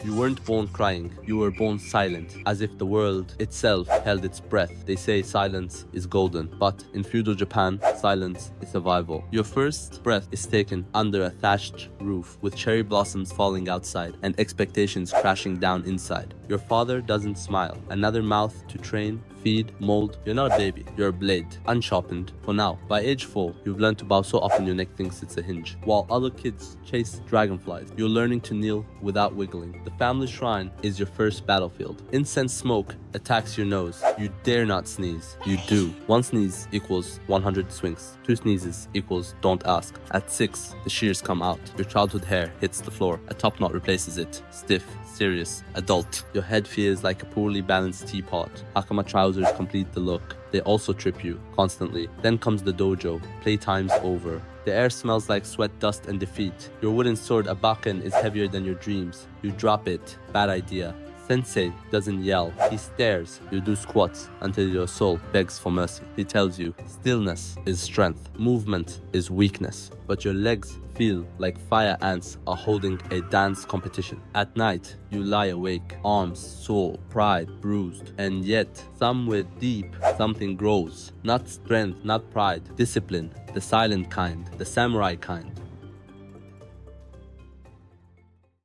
You weren't born crying, you were born silent, as if the world itself held its breath. They say silence is golden, but in feudal Japan, silence is survival. Your first breath is taken under a thatched roof with cherry blossoms falling outside and expectations crashing down inside. Your father doesn't smile. Another mouth to train, feed, mold. You're not a baby, you're a blade, unsharpened for now. By age 4, you've learned to bow so often your neck thinks it's a hinge. While other kids chase dragonflies, you're learning to kneel without wiggling. The family shrine is your first battlefield. Incense smoke attacks your nose. You dare not sneeze. You do. One sneeze equals 100 swings. 2 sneezes equals don't ask. At 6, the shears come out. Your childhood hair hits the floor. A top knot replaces it. Stiff, serious, adult. Your head feels like a poorly balanced teapot. Hakama trousers complete the look. They also trip you constantly. Then comes the dojo. Playtime's over. The air smells like sweat, dust, and defeat. Your wooden sword, a bakken, is heavier than your dreams. You drop it. Bad idea. Sensei doesn't yell. He stares. You do squats until your soul begs for mercy. He tells you stillness is strength. Movement is weakness. But your legs feel like fire ants are holding a dance competition. At night, you lie awake, arms sore, pride bruised, and yet somewhere deep, something grows. Not strength, not pride, discipline, the silent kind, the samurai kind.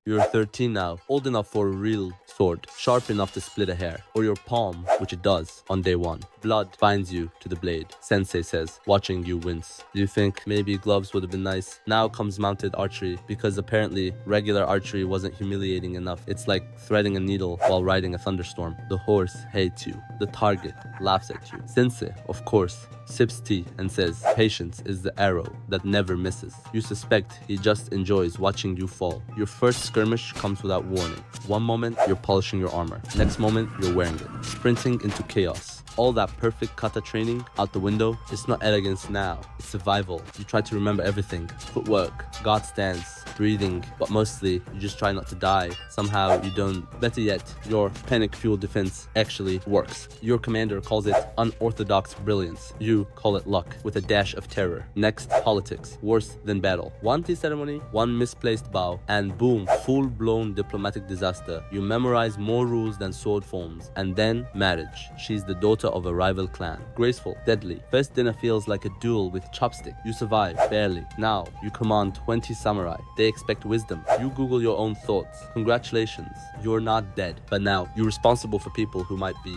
You're 13 now, old enough for a real sword, sharp enough to split a hair, or your palm, which it does on day 1. Blood binds you to the blade, Sensei says, watching you wince. You think maybe gloves would have been nice. Now comes mounted archery, because apparently regular archery wasn't humiliating enough. It's like threading a needle while riding a thunderstorm. The horse hates you. The target laughs at you. Sensei, of course, sips tea and says, patience is the arrow that never misses. You suspect he just enjoys watching you fall. Your first skirmish comes without warning. One moment, you're polishing your armor. Next moment, you're wearing it. Sprinting into chaos. All that perfect kata training out the window. It's not elegance now, it's survival. You try to remember everything. Footwork, guard stance, breathing, but mostly you just try not to die. Somehow you don't. Better yet, your panic-fueled defense actually works. Your commander calls it unorthodox brilliance. You call it luck, with a dash of terror. Next, politics. Worse than battle. One tea ceremony, one misplaced bow, and boom, full-blown diplomatic disaster. You memorize more rules than sword forms. And then, marriage. She's the daughter of a rival clan. Graceful, deadly. First dinner feels like a duel with chopstick. You survive, barely. Now, you command 20 samurai. They expect wisdom. You Google your own thoughts. Congratulations, you're not dead. But now, you're responsible for people who might be.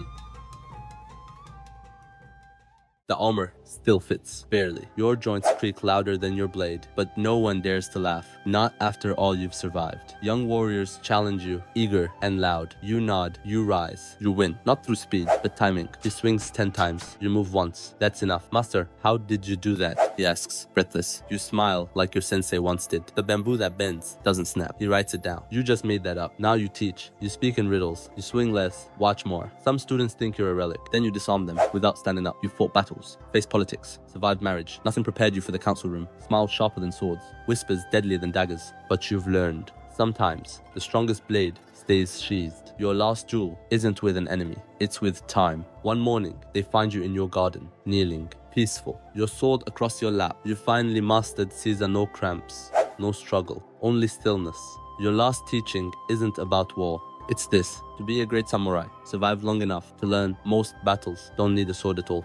The armor still fits, barely. Your joints creak louder than your blade, but no one dares to laugh. Not after all you've survived. Young warriors challenge you, eager and loud. You nod, you rise, you win. Not through speed, but timing. He swings 10 times, you move once. That's enough. Master, how did you do that? He asks, breathless. You smile like your sensei once did. The bamboo that bends doesn't snap. He writes it down. You just made that up. Now you teach. You speak in riddles. You swing less, watch more. Some students think you're a relic. Then you disarm them without standing up. You fought battles, faced politics, survived marriage. Nothing prepared you for the council room. Smiles sharper than swords, whispers deadlier than daggers. But you've learned. Sometimes, the strongest blade stays sheathed. Your last duel isn't with an enemy, it's with time. One morning, they find you in your garden, kneeling, peaceful. Your sword across your lap. You finally mastered Caesar, no cramps, no struggle, only stillness. Your last teaching isn't about war. It's this: to be a great samurai, survive long enough to learn most battles don't need a sword at all.